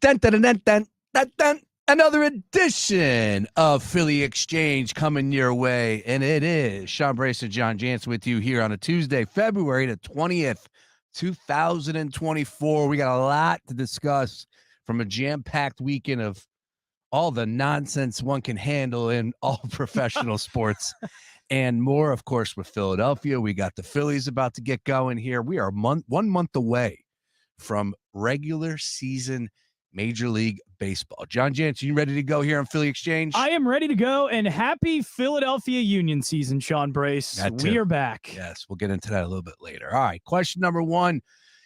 Dun, dun, dun, dun, dun, dun. Another edition of Philly Exchange coming your way, and it is Brace Jon Jansen with you here on a Tuesday, February the 20th, 2024. We got a lot to discuss from a jam-packed weekend of all the nonsense one can handle in all professional sports and more, of course, with Philadelphia. We got the Phillies about to get going here. We are 1 month away from regular season Major League Baseball. Jon Jansen, you ready to go here on Philly Exchange? I am ready to go, and happy Philadelphia Union season, Sean Brace. We are back. Yes, we'll get into that a little bit later. All right, question number one.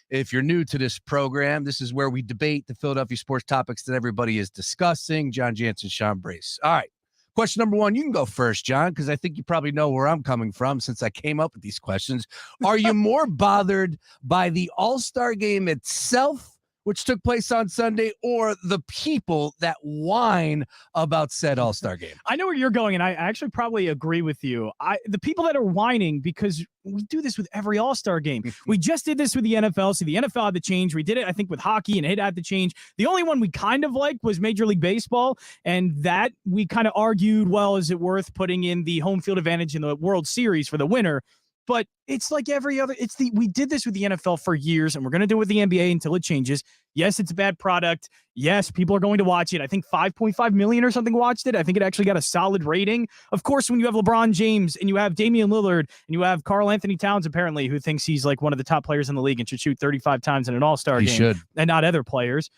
If you're new to this program, this is where we debate the Philadelphia sports topics that everybody is discussing. Jon Jansen, Sean Brace. All right, question number one. You can go first, John, because I think you probably know where I'm coming from since I came up with these questions. Are you more bothered by the All-Star game itself, which took place on Sunday, or the people that whine about said All-Star game? I know where you're going, and I actually probably agree with you. The people that are whining, because we do this with every All-Star game. We just did this with the NFL, so the NFL had to change. We did it, I think, with hockey, and it had to change. The only one we kind of liked was Major League Baseball, and that we kind of argued, well, is it worth putting in the home field advantage in the World Series for the winner? But it's like every other. We did this with the NFL for years, and we're going to do it with the NBA until it changes. Yes, it's a bad product. Yes, people are going to watch it. I think 5.5 million or something watched it. I think it actually got a solid rating. Of course, when you have LeBron James and you have Damian Lillard and you have Karl Anthony Towns, apparently, who thinks he's like one of the top players in the league and should shoot 35 times in an All-Star game, should. And not other players.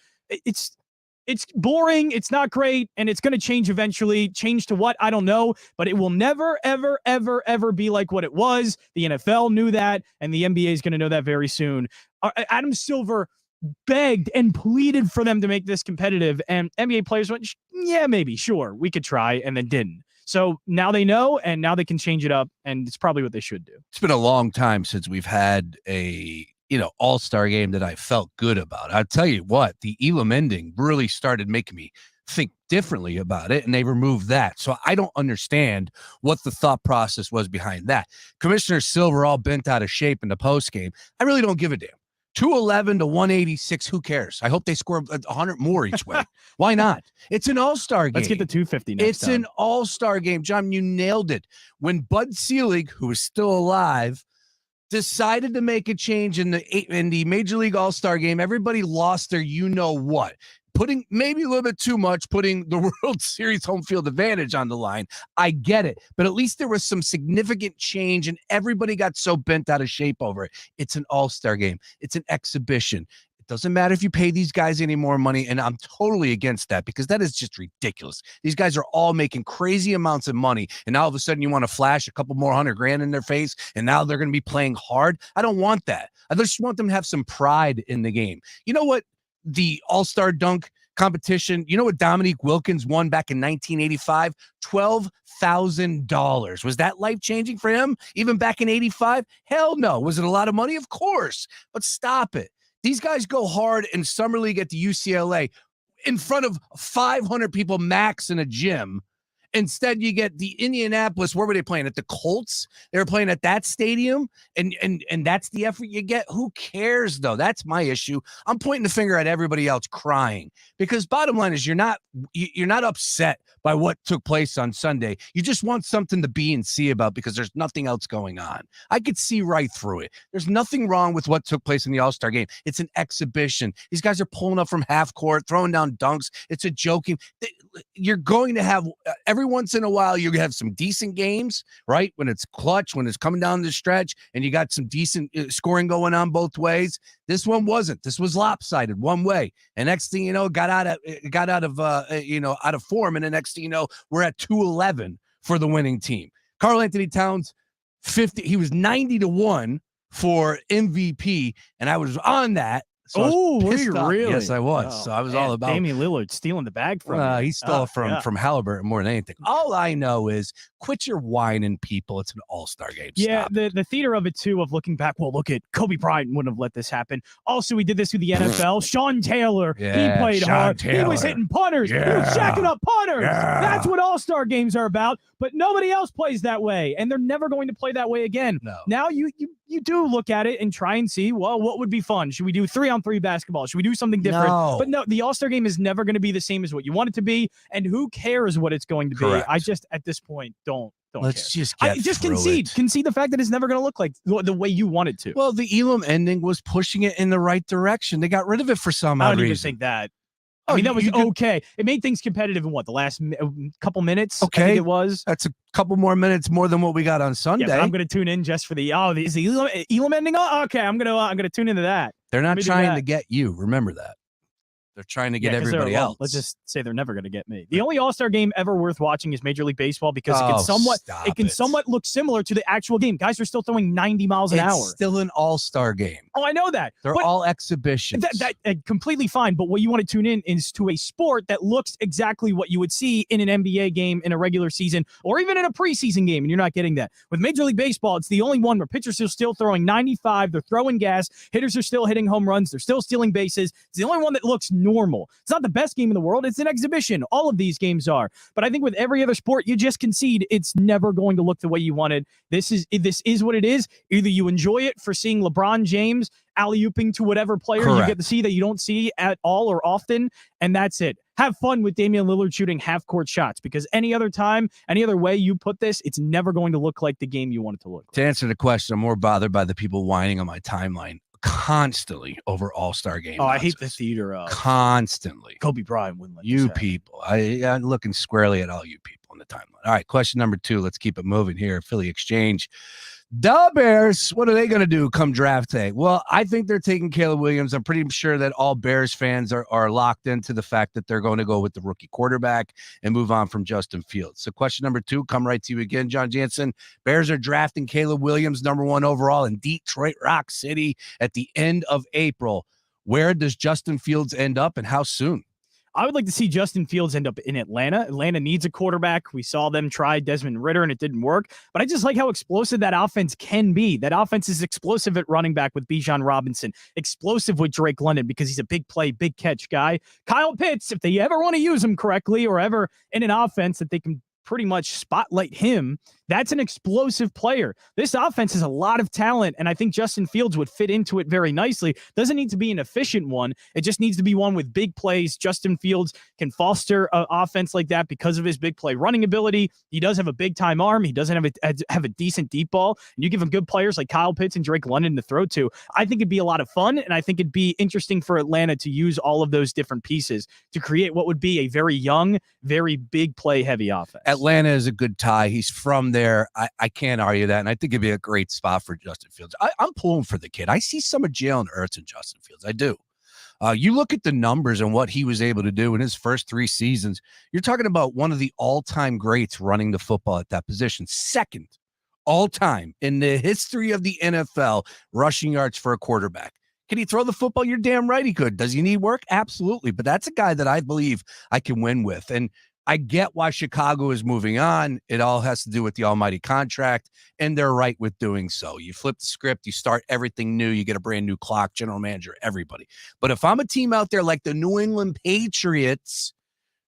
It's boring, it's not great, and it's going to change eventually. Change to what? I don't know, but it will never, ever, ever, ever be like what it was. The NFL knew that, and the NBA is going to know that very soon. Adam Silver begged and pleaded for them to make this competitive, and NBA players went, yeah, maybe, sure, we could try, and then didn't. So now they know, and now they can change it up, and it's probably what they should do. It's been a long time since we've had a All-Star game that I felt good about. I'll tell you what, the Elam ending really started making me think differently about it, and they removed that. So I don't understand what the thought process was behind that. Commissioner Silver all bent out of shape in the post game. I really don't give a damn. 211 to 186, who cares? I hope they score 100 more each way. Why not? It's an All-Star game. Let's get to 250 next time. It's an All-Star game. John, you nailed it. When Bud Selig, who is still alive, decided to make a change in the Major League All-Star game, everybody lost their you-know-what. Putting maybe a little bit too much, putting the World Series home field advantage on the line. I get it. But at least there was some significant change, and everybody got so bent out of shape over it. It's an All-Star game. It's an exhibition. It doesn't matter if you pay these guys any more money, and I'm totally against that because that is just ridiculous. These guys are all making crazy amounts of money, and now all of a sudden you want to flash a couple more $100,000 in their face, and now they're going to be playing hard. I don't want that. I just want them to have some pride in the game. You know what? The All-Star dunk competition, you know what Dominique Wilkins won back in 1985? $12,000. Was that life-changing for him even back in 85? Hell no. Was it a lot of money? Of course. But stop it. These guys go hard in Summer League at the UCLA in front of 500 people max in a gym. Instead, you get the Indianapolis. Where were they playing? At the Colts? They were playing at that stadium, and that's the effort you get. Who cares, though? That's my issue. I'm pointing the finger at everybody else crying because bottom line is you're not upset by what took place on Sunday. You just want something to be and see about because there's nothing else going on. I could see right through it. There's nothing wrong with what took place in the All-Star game. It's an exhibition. These guys are pulling up from half court, throwing down dunks. It's a joking. You're going to have every once in a while, you have some decent games, right? When it's clutch, when it's coming down the stretch, and you got some decent scoring going on both ways. This one wasn't. This was lopsided one way, and next thing you know, got out of form, and the next thing you know, we're at 211 for the winning team. Karl Anthony Towns, 50. He was 90 to 1 for MVP, and I was on that. So were you really? Yes, I was. So I was all about Damian Lillard stealing the bag from you. He stole from Halliburton more than anything. All I know is quit your whining, people. It's an All-Star game. Yeah, the theater of it, too, of looking back, well, look at Kobe Bryant wouldn't have let this happen. Also, we did this with the NFL. Sean Taylor, he played hard. He was hitting punters. He was jacking up punters. That's what All-Star games are about. But nobody else plays that way, and they're never going to play that way again. No. Now you do look at it and try and see, well, what would be fun? Should we do 3-on-3 3 basketball? Should we do something different? No. But no, the All-Star game is never going to be the same as what you want it to be, and who cares what it's going to Correct. be? I just, at this point, don't Let's care. just get just through concede. it. Concede the fact that it's never going to look like the way you want it to. Well, the Elam ending was pushing it in the right direction. They got rid of it for some odd I don't even reason. think that. I mean, that was okay. It made things competitive in what, the last couple minutes? Okay. I think it was. That's a couple more minutes more than what we got on Sunday. Yeah, I'm going to tune in just for is the Elam ending? Oh, okay, I'm going to tune into that. They're not trying to get you. Remember that. They're trying to get everybody else. Let's just say they're never going to get me. The only All-Star game ever worth watching is Major League Baseball because it can somewhat look similar to the actual game. Guys are still throwing 90 miles an hour. It's still an All-Star game. Oh, I know that. They're all exhibitions. That completely fine. But what you want to tune in is to a sport that looks exactly what you would see in an NBA game in a regular season or even in a preseason game, and you're not getting that. With Major League Baseball, it's the only one where pitchers are still throwing 95. They're throwing gas. Hitters are still hitting home runs. They're still stealing bases. It's the only one that looks normal. It's not the best game in the world. It's an exhibition. All of these games are. But I think with every other sport, you just concede it's never going to look the way you wanted. This is what it is. Either you enjoy it for seeing LeBron James alley-ooping to whatever player you get to see that you don't see at all or often, and that's it. Have fun with Damian Lillard shooting half-court shots because any other time, any other way you put this, it's never going to look like the game you want it to look like. To answer the question, I'm more bothered by the people whining on my timeline constantly over All-Star game. Oh, I hate the theater of constantly. Kobe Bryant wouldn't let you people. I'm looking squarely at all you people on the timeline. All right, question number 2. Let's keep it moving here. Philly Exchange. The Bears, what are they going to do come draft day? Well, I think they're taking Caleb Williams. I'm pretty sure that all Bears fans are locked into the fact that they're going to go with the rookie quarterback and move on from Justin Fields. So question number 2, come right to you again, Jon Jansen. Bears are drafting Caleb Williams, number 1 overall in Detroit Rock City at the end of April. Where does Justin Fields end up and how soon? I would like to see Justin Fields end up in Atlanta. Atlanta needs a quarterback. We saw them try Desmond Ridder, and it didn't work. But I just like how explosive that offense can be. That offense is explosive at running back with Bijan Robinson, explosive with Drake London because he's a big play, big catch guy. Kyle Pitts, if they ever want to use him correctly or ever in an offense that they can pretty much spotlight him, that's an explosive player. This offense has a lot of talent, and I think Justin Fields would fit into it very nicely. Doesn't need to be an efficient one. It just needs to be one with big plays. Justin Fields can foster an offense like that because of his big play running ability. He does have a big-time arm. He doesn't have a decent deep ball, and you give him good players like Kyle Pitts and Drake London to throw to. I think it'd be a lot of fun, and I think it'd be interesting for Atlanta to use all of those different pieces to create what would be a very young, very big play-heavy offense. Atlanta is a good tie. He's from there. I can't argue that, and I think it'd be a great spot for Justin Fields. I'm pulling for the kid. I see some of Jalen Hurts in Justin Fields. I do. You look at the numbers and what he was able to do in his first 3 seasons. You're talking about one of the all-time greats running the football at that position. Second all-time in the history of the NFL rushing yards for a quarterback. Can he throw the football? You're damn right he could. Does he need work? Absolutely. But that's a guy that I believe I can win with. And I get why Chicago is moving on. It all has to do with the almighty contract, and they're right with doing so. You flip the script, you start everything new, you get a brand new clock, general manager, everybody. But if I'm a team out there like the New England Patriots,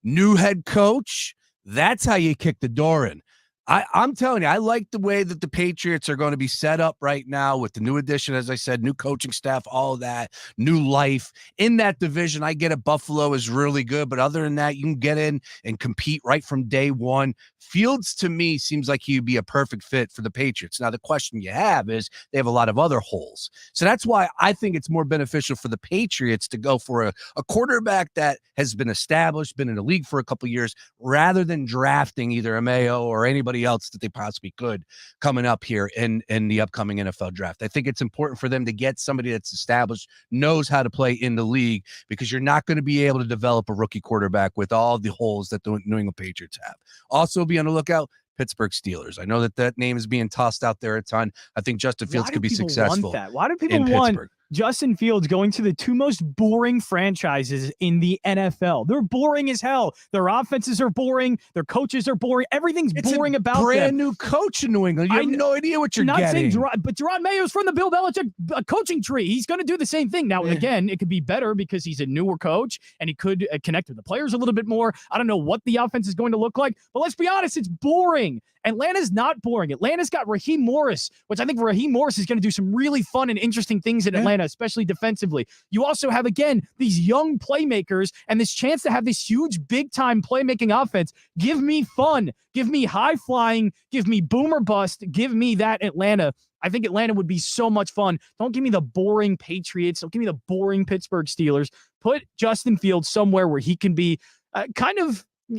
new head coach, that's how you kick the door in. I'm telling you, I like the way that the Patriots are going to be set up right now with the new addition, as I said, new coaching staff, all of that, new life. In that division, I get it, Buffalo is really good, but other than that, you can get in and compete right from day one. Fields, to me, seems like he'd be a perfect fit for the Patriots. Now, the question you have is they have a lot of other holes. So that's why I think it's more beneficial for the Patriots to go for a quarterback that has been established, been in the league for a couple of years, rather than drafting either a Mayo or anybody else that they possibly could coming up here in the upcoming NFL draft. I think it's important for them to get somebody that's established, knows how to play in the league, because you're not going to be able to develop a rookie quarterback with all the holes that the New England Patriots have. Also be on the lookout, Pittsburgh Steelers. I know that name is being tossed out there a ton. I think Justin Fields could be successful. Why do people want Justin Fields going to the 2 most boring franchises in the NFL? They're boring as hell. Their offenses are boring. Their coaches are boring. Everything's boring about them. Brand new coach in New England. You have no idea what you're getting. But Gerard Mayo's from the Bill Belichick coaching tree. He's going to do the same thing. Now, again, it could be better because he's a newer coach and he could connect with the players a little bit more. I don't know what the offense is going to look like, but let's be honest, it's boring. Atlanta's not boring. Atlanta's got Raheem Morris, which I think Raheem Morris is going to do some really fun and interesting things in Atlanta. Atlanta, especially defensively. You also have, again, these young playmakers and this chance to have this huge, big-time playmaking offense. Give me fun. Give me high-flying. Give me boomer bust. Give me that Atlanta. I think Atlanta would be so much fun. Don't give me the boring Patriots. Don't give me the boring Pittsburgh Steelers. Put Justin Fields somewhere where he can be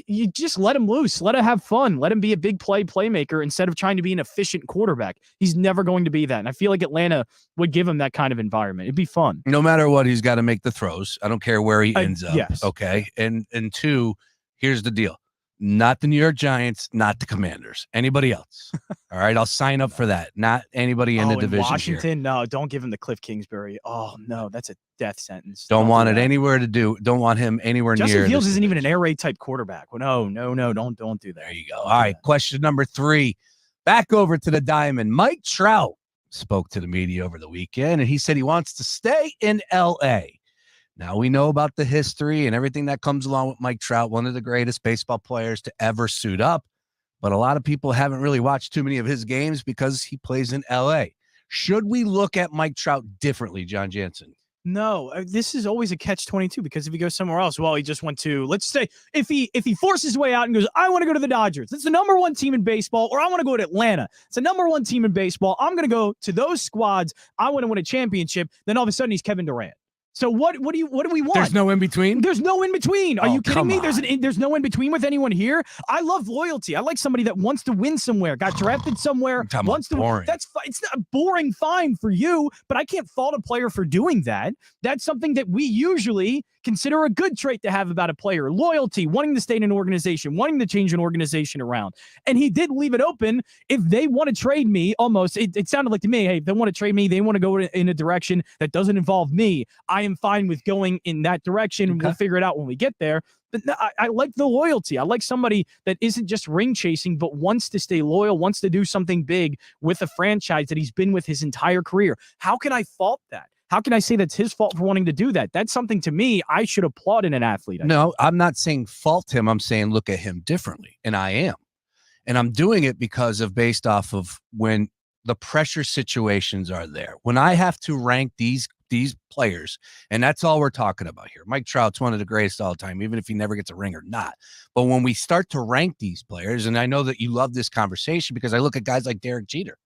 you just let him loose. Let him have fun. Let him be a big playmaker instead of trying to be an efficient quarterback. He's never going to be that. And I feel like Atlanta would give him that kind of environment. It'd be fun. No matter what, he's got to make the throws. I don't care where he ends up. Yes. Okay. And two, here's the deal. Not the New York Giants, not the Commanders. Anybody else. All right. I'll sign up for that. Not anybody in the division. Washington, here. No, don't give him the Cliff Kingsbury. Oh, no, that's a death sentence. Don't want it anywhere to do. Don't want him anywhere near. Justin Fields isn't even an air raid type quarterback. Well, no, don't do that. There you go. All right. Question number 3. Back over to the Diamond. Mike Trout spoke to the media over the weekend, and he said he wants to stay in L.A. Now, we know about the history and everything that comes along with Mike Trout, one of the greatest baseball players to ever suit up. But a lot of people haven't really watched too many of his games because he plays in L.A. Should we look at Mike Trout differently, Jon Jansen? No, this is always a catch-22 because if he goes somewhere else, well, he just went to, let's say, if he forces his way out and goes, I want to go to the Dodgers. It's the number 1 team in baseball, or I want to go to Atlanta. It's the number 1 team in baseball. I'm going to go to those squads. I want to win a championship. Then all of a sudden he's Kevin Durant. So what do we want? There's no in between? There's no in between. Are you kidding me? There's no in between with anyone here. I love loyalty. I like somebody that wants to win somewhere, got drafted somewhere, wants to win. That's fine. It's not boring, fine for you, but I can't fault a player for doing that. That's something that we usually consider a good trait to have about a player. Loyalty, wanting to stay in an organization, wanting to change an organization around. And he did leave it open. If they want to trade me, almost, it sounded like to me, hey, if they want to trade me, they want to go in a direction that doesn't involve me. I am fine with going in that direction. Okay. We'll figure it out when we get there. But I like the loyalty. I like somebody that isn't just ring chasing, but wants to stay loyal, wants to do something big with a franchise that he's been with his entire career. How can I fault that? How can I say that's his fault for wanting to do that? That's something to me I should applaud in an athlete. No, I'm not saying fault him. I'm saying look at him differently. And I am. And I'm doing it because of based off of when the pressure situations are there. When I have to rank these players, and that's all we're talking about here. Mike Trout's one of the greatest all time, even if he never gets a ring or not. But when we start to rank these players, and I know that you love this conversation because I look at guys like Derek Jeter.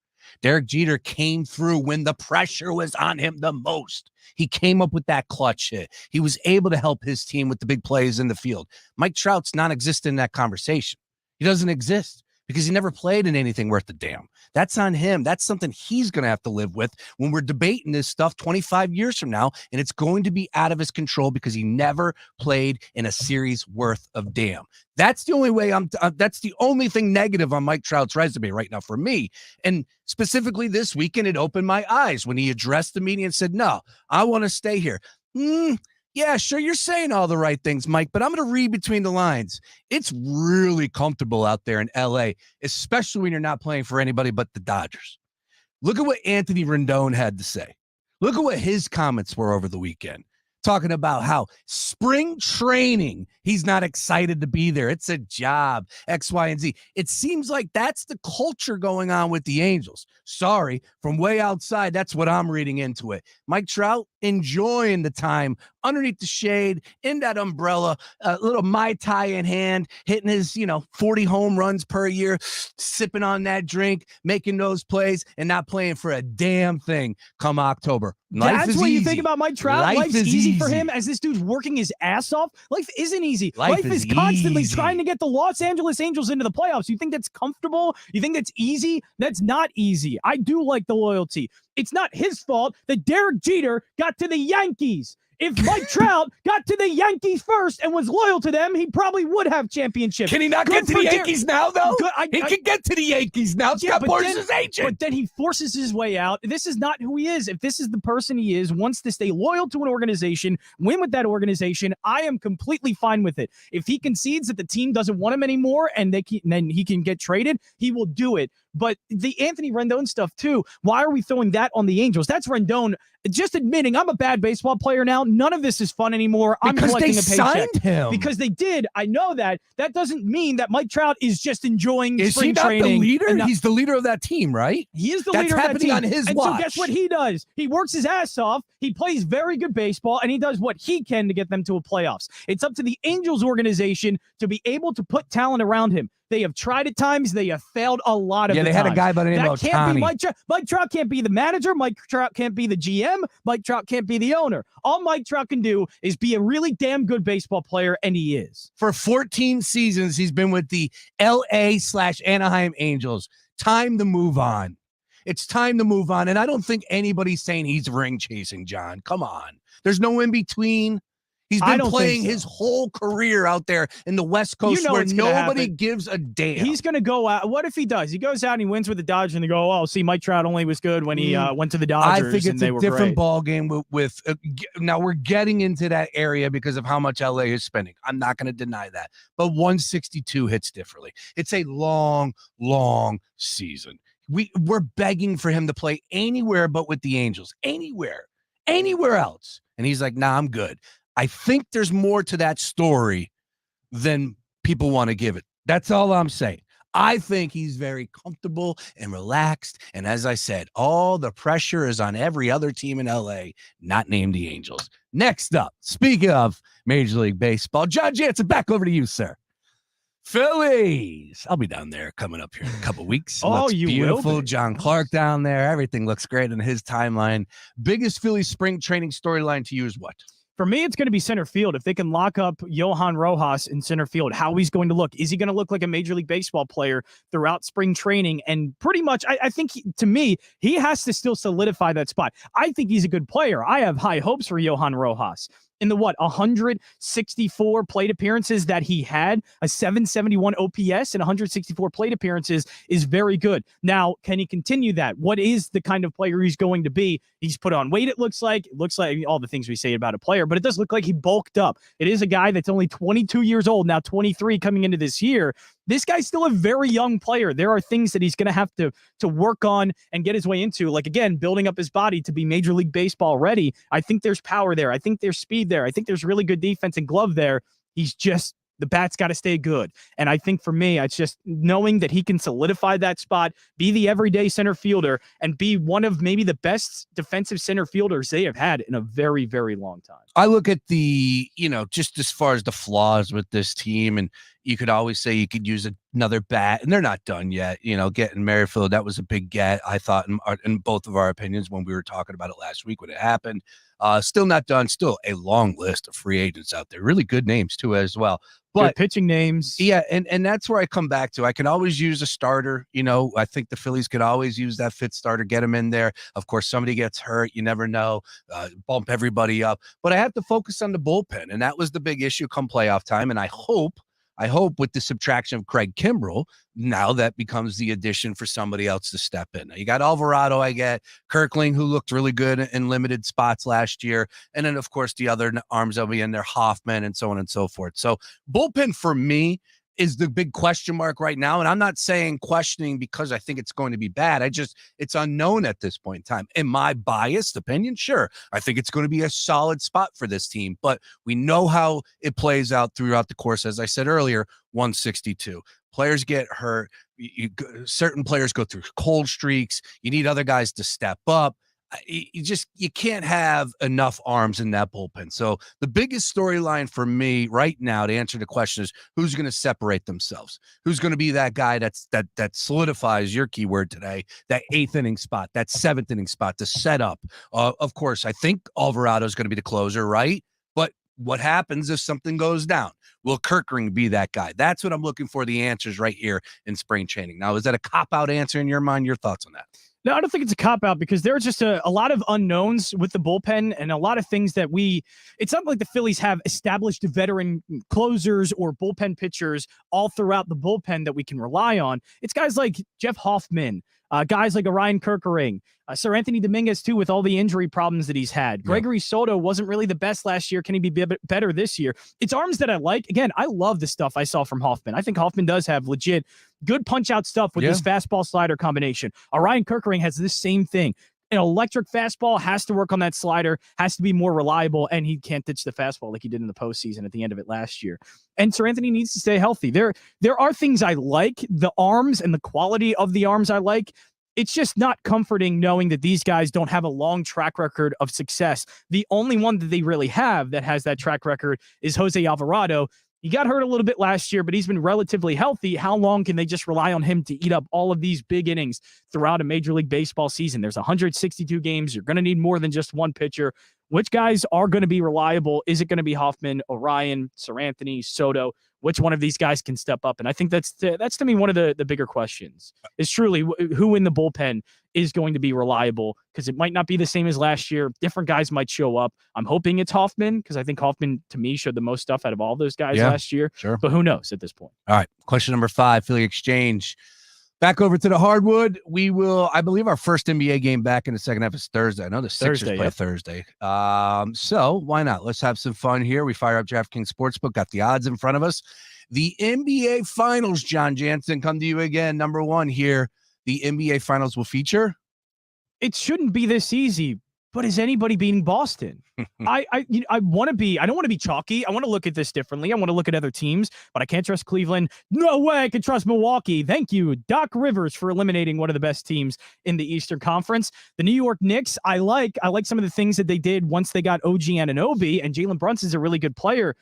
Derek Jeter came through when the pressure was on him the most. He came up with that clutch hit. He was able to help his team with the big plays in the field. Mike Trout's non-existent in that conversation. He doesn't exist because he never played in anything worth a damn. That's on him. That's something he's going to have to live with when we're debating this stuff 25 years from now, and it's going to be out of his control because he never played in a series worth of damn. That's the only way that's the only thing negative on Mike Trout's resume right now for me. And specifically this weekend, it opened my eyes when he addressed the media and said, no, I want to stay here. Yeah, sure, you're saying all the right things, Mike, but I'm going to read between the lines. It's really comfortable out there in L.A., especially when you're not playing for anybody but the Dodgers. Look at what Anthony Rendon had to say. Look at what his comments were over the weekend, talking about how spring training, he's not excited to be there. It's a job, X, Y, and Z. It seems like that's the culture going on with the Angels. Sorry, from way outside, that's what I'm reading into it. Mike Trout enjoying the time underneath the shade, in that umbrella, a little Mai Tai in hand, hitting his, 40 home runs per year, sipping on that drink, making those plays, and not playing for a damn thing come October. That's what you think about Mike Trout. Life's easy for him as this dude's working his ass off. Life isn't easy. Life is constantly trying to get the Los Angeles Angels into the playoffs. You think that's comfortable? You think that's easy? That's not easy. I do like the loyalty. It's not his fault that Derek Jeter got to the Yankees. If Mike Trout got to the Yankees first and was loyal to them, he probably would have championships. Can he not get to the Yankees now, though? He can get to the Yankees now. Scott Boras is agent. But then he forces his way out. This is not who he is. If this is the person he is, wants to stay loyal to an organization, win with that organization, I am completely fine with it. If he concedes that the team doesn't want him anymore and then he can get traded, he will do it. But the Anthony Rendon stuff too, why are we throwing that on the Angels? That's Rendon just admitting, I'm a bad baseball player now. None of this is fun anymore. I'm because collecting they a paycheck. signed him. Because they did. I know that. That doesn't mean that Mike Trout is just enjoying spring training. Is he not the leader? He's the leader of that team, right? He is the leader of that team. That's happening on his watch. watch. So guess what he does? He works his ass off. He plays very good baseball, and he does what he can to get them to a playoffs. It's up to the Angels organization to be able to put talent around him. They have tried at times. They have failed a lot of the times. Yeah, they had a guy by the name of That can't be Ohtani. Mike Trout. Mike Trout can't be the manager. Mike Trout can't be the GM. Mike Trout can't be the owner. All Mike Trout can do is be a really damn good baseball player, and he is. For 14 seasons, he's been with the LA/Anaheim Angels. Time to move on. It's time to move on. And I don't think anybody's saying he's ring chasing, John. Come on. There's no in between. He's been playing his whole career out there in the West Coast where nobody gives a damn. He's going to go out. What if he does? He goes out and he wins with the Dodgers and they go, oh, see, Mike Trout only was good when he went to the Dodgers. I think it's a different ball game with now we're getting into that area because of how much LA is spending. I'm not going to deny that. But 162 hits differently. It's a long, long season. We're begging for him to play anywhere but with the Angels. Anywhere else. And he's like, nah, I'm good. I think there's more to that story than people want to give it. That's all I'm saying. I think he's very comfortable and relaxed. And as I said, all the pressure is on every other team in LA, not named the Angels. Next up, speaking of Major League Baseball, Jon Jansen, back over to you, sir. Phillies. I'll be down there coming up here in a couple weeks. You beautiful. will be. John Clark down there. Everything looks great in his timeline. Biggest Phillies spring training storyline to you is what? For me, it's going to be center field. If they can lock up Johan Rojas in center field, how he's going to look. Is he going to look like a Major League Baseball player throughout spring training? And pretty much, I think, to me, he has to still solidify that spot. I think he's a good player. I have high hopes for Johan Rojas. In the 164 plate appearances that he had, a 771 OPS and 164 plate appearances is very good. Now, can he continue that? What is the kind of player he's going to be? He's put on weight, it looks like. It looks like all the things we say about a player, but it does look like he bulked up. It is a guy that's only 22 years old, now 23 coming into this year. This guy's still a very young player. There are things that he's going to have to work on and get his way into. Like, again, building up his body to be Major League Baseball ready. I think there's power there. I think there's speed there. I think there's really good defense and glove there. He's just, the bat's got to stay good. And I think for me, it's just knowing that he can solidify that spot, be the everyday center fielder, and be one of maybe the best defensive center fielders they have had in a very, very long time. I look at the, just as far as the flaws with this team, and you could always say you could use another bat, and they're not done yet. Getting Merrifield, that was a big get, I thought, in both of our opinions when we were talking about it last week when it happened. Still not done. Still a long list of free agents out there. Really good names, too, as well. But good pitching names. Yeah, and that's where I come back to. I can always use a starter. I think the Phillies could always use that fifth starter, get him in there. Of course, somebody gets hurt. You never know. Bump everybody up. But I have to focus on the bullpen, and that was the big issue come playoff time. And I hope with the subtraction of Craig Kimbrell, now that becomes the addition for somebody else to step in. Now, you got Alvarado, I get Kirkling, who looked really good in limited spots last year. And then, of course, the other arms will be in there, Hoffman and so on and so forth. So bullpen for me is the big question mark right now. And I'm not saying questioning because I think it's going to be bad. It's unknown at this point in time. In my biased opinion, sure, I think it's going to be a solid spot for this team, but we know how it plays out throughout the course. As I said earlier, 162. Players get hurt. Certain players go through cold streaks. You need other guys to step up. You can't have enough arms in that bullpen. So the biggest storyline for me right now to answer the question is who's going to separate themselves? Who's going to be that guy that solidifies your keyword today, that 8th inning spot, that 7th inning spot, the setup. Of course, I think Alvarado is going to be the closer, right? But what happens if something goes down? Will Kirkring be that guy? That's what I'm looking for, the answers right here in spring training. Now, is that a cop-out answer in your mind? Your thoughts on that? No, I don't think it's a cop-out because there are just a lot of unknowns with the bullpen and a lot of things that it's not like the Phillies have established veteran closers or bullpen pitchers all throughout the bullpen that we can rely on. It's guys like Jeff Hoffman, Guys like Orion Kerkering, Sir Anthony Dominguez, too, with all the injury problems that he's had. Gregory Soto wasn't really the best last year. Can he be better this year? It's arms that I like. Again, I love the stuff I saw from Hoffman. I think Hoffman does have legit good punch-out stuff with this fastball-slider combination. Orion Kerkering has this same thing. An electric fastball, has to work on that slider, has to be more reliable, and he can't ditch the fastball like he did in the postseason at the end of it last year. And Sir Anthony needs to stay healthy. There are things I like, the arms and the quality of the arms I like. It's just not comforting knowing that these guys don't have a long track record of success. The only one that they really have that has that track record is Jose Alvarado. He got hurt a little bit last year, but he's been relatively healthy. How long can they just rely on him to eat up all of these big innings throughout a Major League Baseball season? There's 162 games. You're going to need more than just one pitcher. Which guys are going to be reliable? Is it going to be Hoffman, Orion, Sir Anthony, Soto? Which one of these guys can step up? And I think that's to me one of the bigger questions is truly who in the bullpen is going to be reliable, because it might not be the same as last year. Different guys might show up. I'm hoping it's Hoffman, because I think Hoffman, to me, showed the most stuff out of all those guys last year. Sure. But who knows at this point? All right. Question number 5, Philly Exchange. Back over to the hardwood. We will, I believe our first NBA game back in the second half is Thursday. I know the Sixers play Thursday. So why not? Let's have some fun here. We fire up DraftKings Sportsbook, got the odds in front of us. The NBA Finals, Jon Jansen, come to you again. Number 1 here. The NBA Finals will feature. It shouldn't be this easy, but is anybody beating Boston? I want to be. I don't want to be chalky. I want to look at this differently. I want to look at other teams, but I can't trust Cleveland. No way I can trust Milwaukee. Thank you, Doc Rivers, for eliminating one of the best teams in the Eastern Conference. The New York Knicks. I like some of the things that they did once they got OG Anunoby, and Jalen Brunson's a really good player.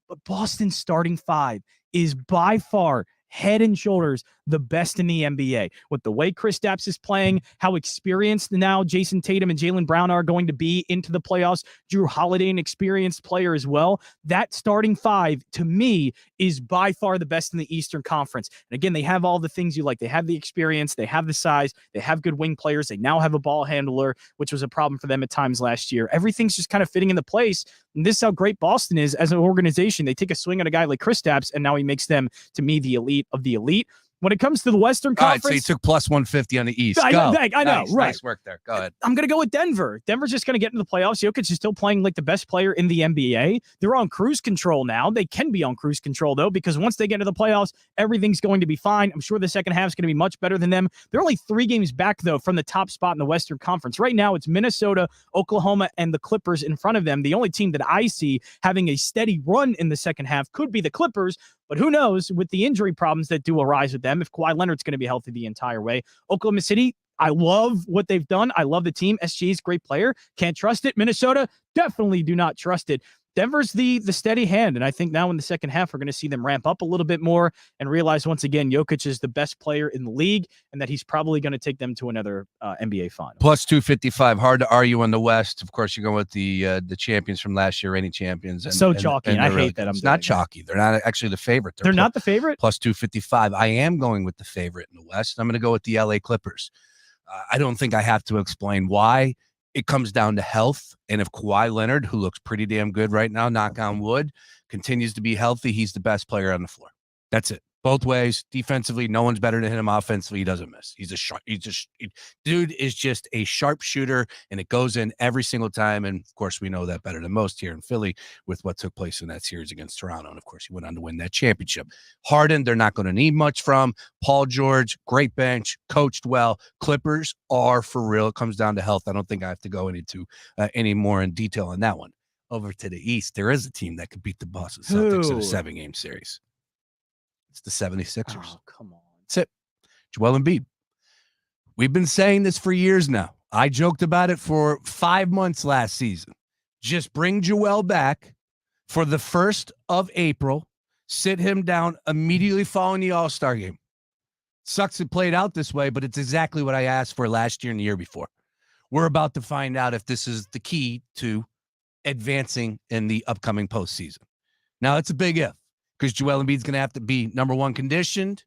But Boston's starting 5 is by far head and shoulders the best in the NBA. With the way Kristaps is playing, how experienced now Jason Tatum and Jaylen Brown are going to be into the playoffs, Drew Holiday, an experienced player as well. That starting 5, to me, is by far the best in the Eastern Conference. And again, they have all the things you like. They have the experience, they have the size, they have good wing players, they now have a ball handler, which was a problem for them at times last year. Everything's just kind of fitting into place. And this is how great Boston is as an organization. They take a swing at a guy like Kristaps, and now he makes them, to me, the elite of the elite. When it comes to the Western Conference, all right, so you took plus 150 on the East. I know, nice, right? Nice work there. Go ahead. I'm going to go with Denver. Denver's just going to get into the playoffs. Jokic is still playing like the best player in the NBA. They're on cruise control now. They can be on cruise control, though, because once they get into the playoffs, everything's going to be fine. I'm sure the second half is going to be much better than them. They're only 3 games back, though, from the top spot in the Western Conference. Right now, it's Minnesota, Oklahoma, and the Clippers in front of them. The only team that I see having a steady run in the second half could be the Clippers. But who knows with the injury problems that do arise with them, if Kawhi Leonard's going to be healthy the entire way. Oklahoma City, I love what they've done. I love the team. SGA's a great player. Can't trust it. Minnesota, definitely do not trust it. Denver's the steady hand, and I think now in the second half, we're going to see them ramp up a little bit more and realize once again Jokic is the best player in the league and that he's probably going to take them to another NBA final. Plus 255, hard to argue on the West. Of course, you're going with the champions from last year, reigning champions. And, so chalky, and I hate that. It's not chalky. They're not actually the favorite. They're not the favorite? Plus 255. I am going with the favorite in the West. I'm going to go with the LA Clippers. I don't think I have to explain why. It comes down to health. And if Kawhi Leonard, who looks pretty damn good right now, knock on wood, continues to be healthy, he's the best player on the floor. That's it. Both ways. Defensively, no one's better than him. Offensively, he doesn't miss. Dude is just a sharp shooter, and it goes in every single time. And of course, we know that better than most here in Philly with what took place in that series against Toronto. And of course, he went on to win that championship. Harden, they're not going to need much from. Paul George, great bench, coached well. Clippers are for real. It comes down to health. I don't think I have to go into any more in detail on that one. Over to the East, there is a team that could beat the Boston Celtics in a 7-game series. It's the 76ers. Oh, come on. That's it. Joel Embiid. We've been saying this for years now. I joked about it for 5 months last season. Just bring Joel back for the 1st of April, sit him down immediately following the All-Star game. Sucks it played out this way, but it's exactly what I asked for last year and the year before. We're about to find out if this is the key to advancing in the upcoming postseason. Now, it's a big if, because Joel Embiid's going to have to be, number one, conditioned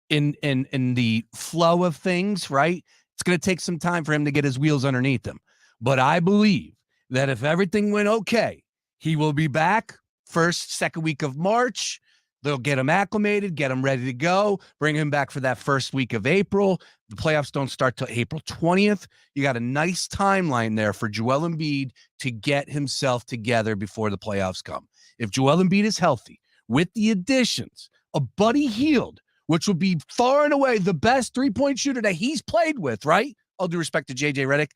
in the flow of things, right? It's going to take some time for him to get his wheels underneath him. But I believe that if everything went okay, he will be back first, second week of March. They'll get him acclimated, get him ready to go, bring him back for that first week of April. The playoffs don't start till April 20th. You got a nice timeline there for Joel Embiid to get himself together before the playoffs come. If Joel Embiid is healthy, with the additions of Buddy Hield, which will be far and away the best three-point shooter that he's played with, right? All due respect to J.J. Redick.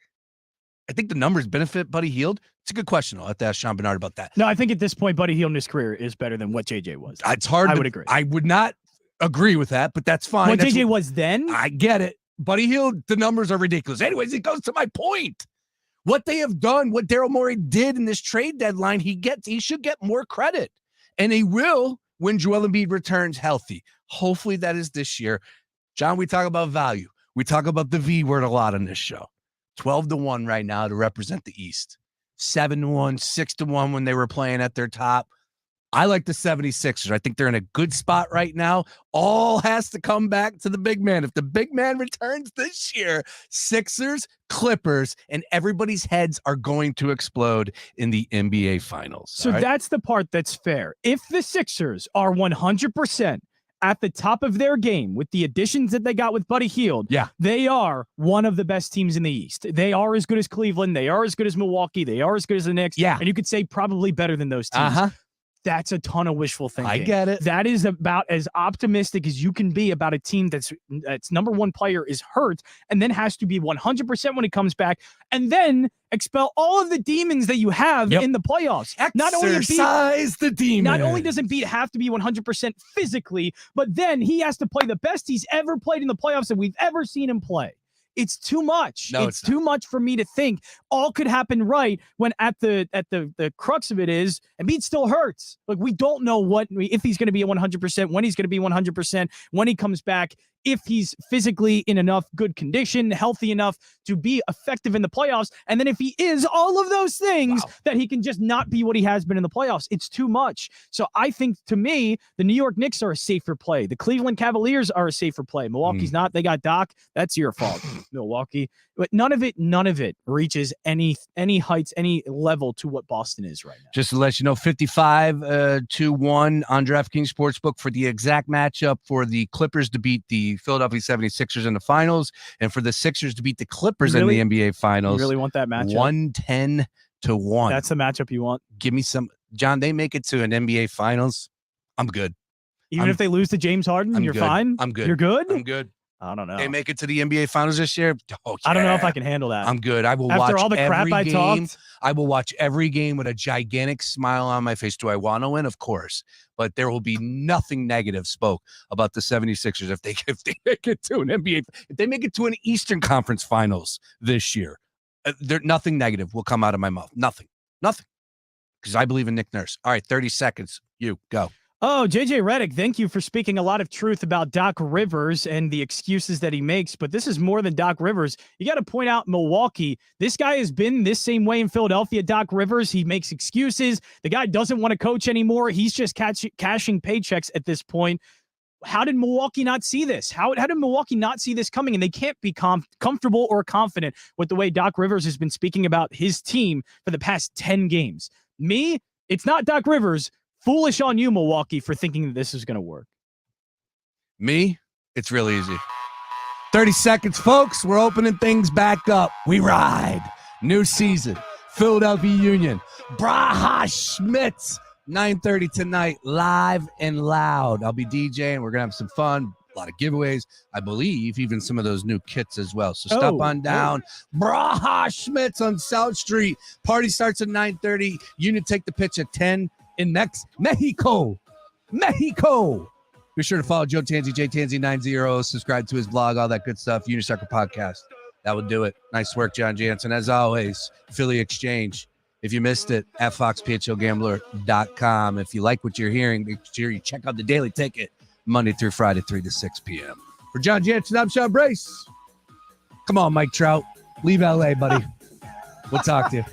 I think the numbers benefit Buddy Hield. It's a good question. I'll have to ask Sean Bernard about that. No, I think at this point, Buddy Hield in his career is better than what JJ was. It's hard. I would agree. I would not agree with that, but that's fine. What That's JJ was then? I get it. Buddy Hield, the numbers are ridiculous. Anyways, it goes to my point. What they have done, what Daryl Morey did in this trade deadline, he should get more credit. And he will when Joel Embiid returns healthy. Hopefully that is this year. John, we talk about value. We talk about the V word a lot on this show. 12-1 right now to represent the East. 7-1, 6-1 when they were playing at their top. I like the 76ers. I think they're in a good spot right now. All has to come back to the big man. If the big man returns this year, Sixers, Clippers, and everybody's heads are going to explode in the NBA Finals. So that's the part that's fair. If the Sixers are 100% at the top of their game with the additions that they got with Buddy Hield, they are one of the best teams in the East. They are as good as Cleveland. They are as good as Milwaukee. They are as good as the Knicks. Yeah. And you could say probably better than those teams. That's a ton of wishful thinking. I get it. That is about as optimistic as you can be about a team that's number one player is hurt and then has to be 100% when it comes back, and then expel all of the demons that you have in the playoffs. Exercise the demons. Not only does Embiid have to be 100% physically, but then he has to play the best he's ever played in the playoffs that we've ever seen him play. It's too much. No, it's too much for me to think all could happen right when at the crux of it is Embiid still hurts. Like, we don't know if he's going to be at 100%, when he's going to be 100%, when he comes back, if he's physically in enough good condition, healthy enough to be effective in the playoffs. And then if he is all of those things, that he can just not be what he has been in the playoffs. It's too much. So I think, to me, the New York Knicks are a safer play. The Cleveland Cavaliers are a safer play. Milwaukee's not. They got Doc. That's your fault, Milwaukee. But none of it reaches any heights, any level to what Boston is right now. Just to let you know, 55-1 on DraftKings Sportsbook for the exact matchup for the Clippers to beat the Philadelphia 76ers in the finals, and for the Sixers to beat the Clippers in the NBA Finals. You really want that matchup? 110-1. That's the matchup you want? Give me some. John, they make it to an NBA Finals, I'm good. Even if they lose to James Harden, you're good. fine? I'm good. You're good? I'm good. I don't know. They make it to the NBA Finals this year. Oh, yeah. I don't know if I can handle that. I'm good. I will After watch all the crap every I game. talked. I will watch every game with a gigantic smile on my face. Do I want to win? Of course. But there will be nothing negative spoke about the 76ers if they make it to an NBA, if they make it to an Eastern Conference Finals this year. Nothing negative will come out of my mouth. Nothing. Because I believe in Nick Nurse. All right, 30 seconds. You go. Oh, JJ Redick, thank you for speaking a lot of truth about Doc Rivers and the excuses that he makes. But this is more than Doc Rivers. You got to point out Milwaukee. This guy has been this same way in Philadelphia, Doc Rivers. He makes excuses. The guy doesn't want to coach anymore. He's just cashing paychecks at this point. How did Milwaukee not see this? How did Milwaukee not see this coming? And they can't be comfortable or confident with the way Doc Rivers has been speaking about his team for the past 10 games. Me, it's not Doc Rivers. Foolish on you, Milwaukee, for thinking that this is going to work. Me, it's real easy. 30 seconds, folks. We're opening things back up. We ride. New season. Philadelphia Union. Braha Schmitz. 9:30 tonight, live and loud. I'll be DJing. We're going to have some fun. A lot of giveaways. I believe even some of those new kits as well. So stop on down. Braha Schmitz on South Street. Party starts at 9:30. Union take the pitch at 10 in Mexico. Be sure to follow Joe Tanzi, JTanzi90. Subscribe to his blog, all that good stuff. Union Soccer Podcast. That would do it. Nice work, Jon Jansen. As always, Philly Exchange. If you missed it, at foxphlgambler.com. If you like what you're hearing, make sure you check out the Daily Ticket Monday through Friday, 3 to 6 p.m. For Jon Jansen, I'm Sean Brace. Come on, Mike Trout. Leave L.A., buddy. We'll talk to you.